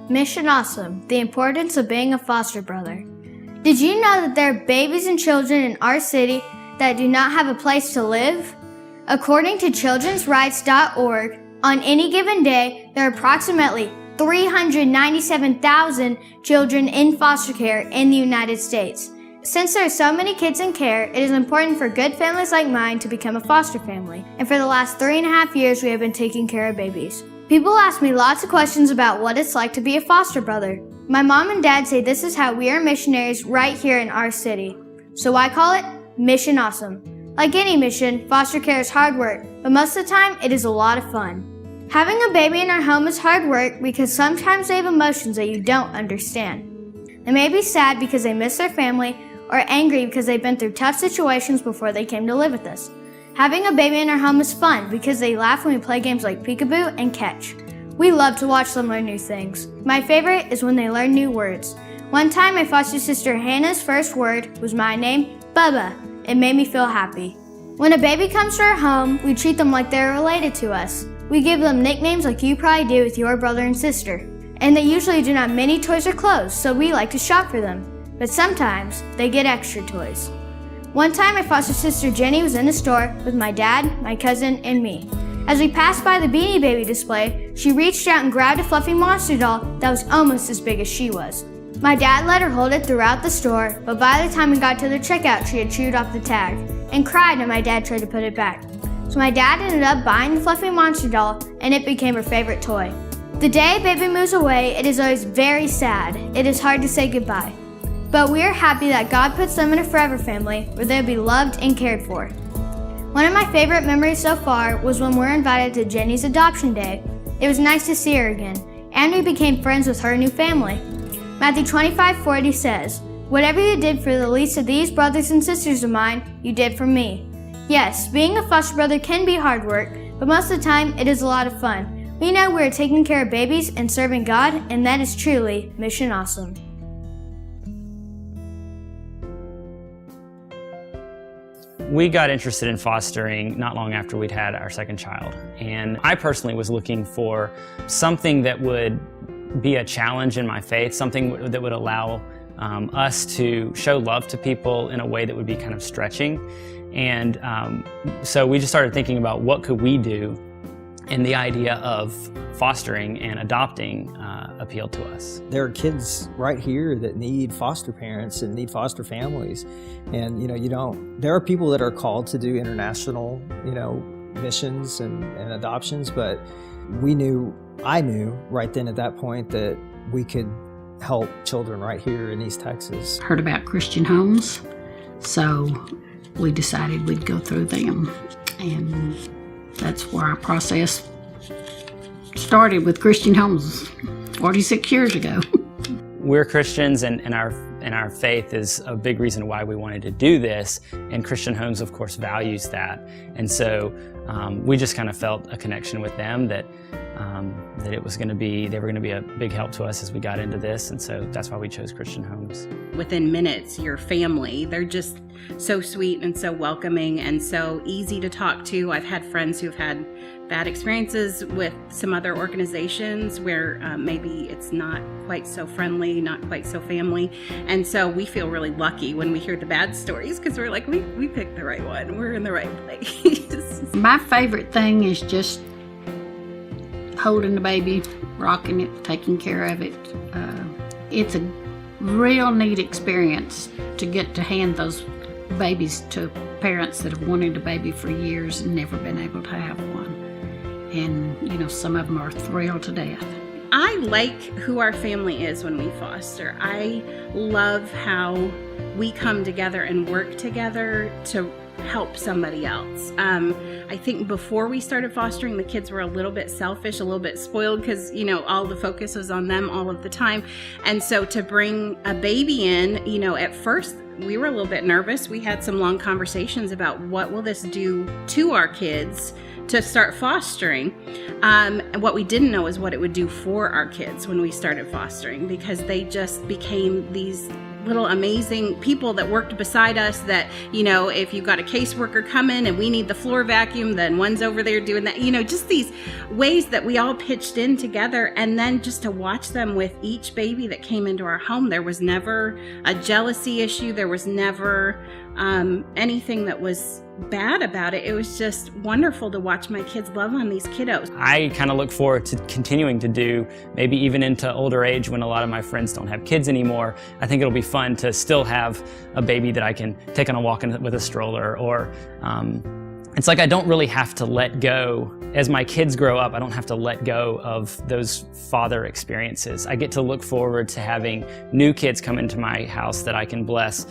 Mission Awesome, the importance of being a foster brother. Did you know that there are babies and children in our city that do not have a place to live? According to childrensrights.org, on any given day, there are approximately 397,000 children in foster care in the United States. Since there are so many kids in care, it is important for good families like mine to become a foster family. And for the last 3.5 years, we have been taking care of babies. People ask me lots of questions about what it's like to be a foster brother. My mom and dad say this is how we are missionaries right here in our city. So I call it Mission Awesome. Like any mission, foster care is hard work, but most of the time it is a lot of fun. Having a baby in our home is hard work because sometimes they have emotions that you don't understand. They may be sad because they miss their family or angry because they've been through tough situations before they came to live with us. Having a baby in our home is fun because they laugh when we play games like peekaboo and catch. We love to watch them learn new things. My favorite is when they learn new words. One time my foster sister Hannah's first word was my name, Bubba. It made me feel happy. When a baby comes to our home, we treat them like they're related to us. We give them nicknames like you probably do with your brother and sister. And they usually do not have many toys or clothes, so we like to shop for them. But sometimes they get extra toys. One time my foster sister Jenny was in the store with my dad, my cousin, and me. As we passed by the Beanie Baby display, she reached out and grabbed a fluffy monster doll that was almost as big as she was. My dad let her hold it throughout the store, but by the time we got to the checkout, she had chewed off the tag and cried when my dad tried to put it back. So my dad ended up buying the fluffy monster doll, and it became her favorite toy. The day baby moves away, it is always very sad. It is hard to say goodbye. But we are happy that God puts them in a forever family where they'll be loved and cared for. One of my favorite memories so far was when we were invited to Jenny's adoption day. It was nice to see her again, and we became friends with her new family. Matthew 25:40 says, "Whatever you did for the least of these brothers and sisters of mine, you did for me." Yes, being a foster brother can be hard work, but most of the time it is a lot of fun. We know we are taking care of babies and serving God, and that is truly Mission Awesome. We got interested in fostering not long after we'd had our second child. And I personally was looking for something that would be a challenge in my faith, something that would allow us to show love to people in a way that would be kind of stretching. And so we just started thinking about what could we do, and the idea of fostering and adopting appealed to us. There are kids right here that need foster parents and need foster families. And there are people that are called to do international, missions and adoptions, but I knew right then at that point that we could help children right here in East Texas. Heard about Christian homes, so we decided we'd go through them. And that's where our process started with Christian homes 46 years ago. We're Christians, and our faith is a big reason why we wanted to do this, and Christian Homes, of course, values that. And so we just kind of felt a connection with them that they were going to be a big help to us as we got into this, and so that's why we chose Christian Homes. Within minutes, your family, they're just so sweet and so welcoming and so easy to talk to. I've had friends who've had bad experiences with some other organizations where maybe it's not quite so friendly, not quite so family. And so we feel really lucky when we hear the bad stories because we're like, we picked the right one. We're in the right place. My favorite thing is just holding the baby, rocking it, taking care of it. It's a real neat experience to get to hand those babies to parents that have wanted a baby for years and never been able to have one. And, some of them are thrilled to death. I like who our family is when we foster. I love how we come together and work together to help somebody else. I think before we started fostering, the kids were a little bit selfish, a little bit spoiled because, all the focus was on them all of the time. And so to bring a baby in, at first we were a little bit nervous. We had some long conversations about what will this do to our kids to start fostering. And what we didn't know is what it would do for our kids when we started fostering, because they just became these little amazing people that worked beside us that, you know, if you've got a caseworker coming and we need the floor vacuum, then one's over there doing that. You know, just these ways that we all pitched in together. And then just to watch them with each baby that came into our home, there was never a jealousy issue. There was never anything that was bad about it. It was just wonderful to watch my kids love on these kiddos. I kind of look forward to continuing to do, maybe even into older age when a lot of my friends don't have kids anymore. I think it'll be fun to still have a baby that I can take on a walk with a stroller, or it's like I don't really have to let go. As my kids grow up, I don't have to let go of those father experiences. I get to look forward to having new kids come into my house that I can bless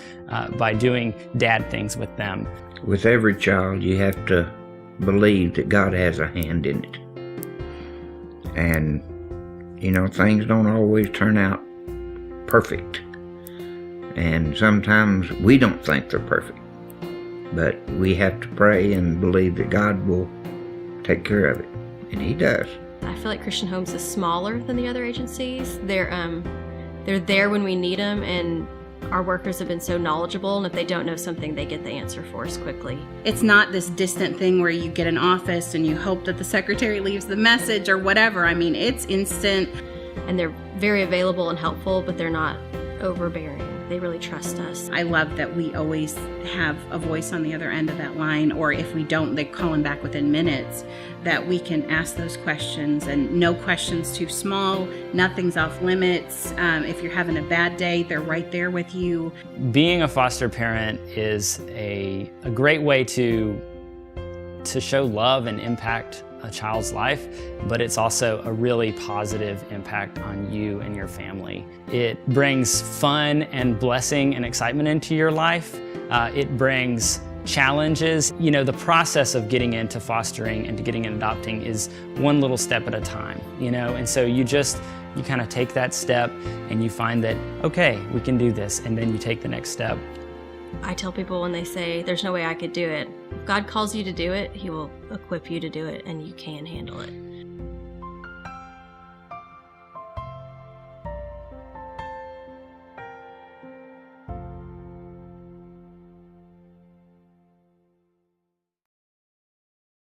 by doing dad things with them. With every child, you have to believe that God has a hand in it. And, you know, things don't always turn out perfect. And sometimes we don't think they're perfect. But we have to pray and believe that God will take care of it. And He does. I feel like Christian Homes is smaller than the other agencies. They're there when we need them, and our workers have been so knowledgeable, and if they don't know something, they get the answer for us quickly. It's not this distant thing where you get an office and you hope that the secretary leaves the message or whatever. I mean, it's instant. And they're very available and helpful, but they're not overbearing. They really trust us. I love that we always have a voice on the other end of that line, or if we don't, they call them back within minutes, that we can ask those questions, and no question's too small, nothing's off limits. If you're having a bad day, they're right there with you. Being a foster parent is a great way to show love and impact a child's life, but it's also a really positive impact on you and your family. It brings fun and blessing and excitement into your life. It brings challenges. You know, the process of getting into fostering and to getting into adopting is one little step at a time, you know, and so you kind of take that step and you find that, okay, we can do this, and then you take the next step. I tell people when they say, there's no way I could do it, if God calls you to do it, He will equip you to do it, and you can handle it.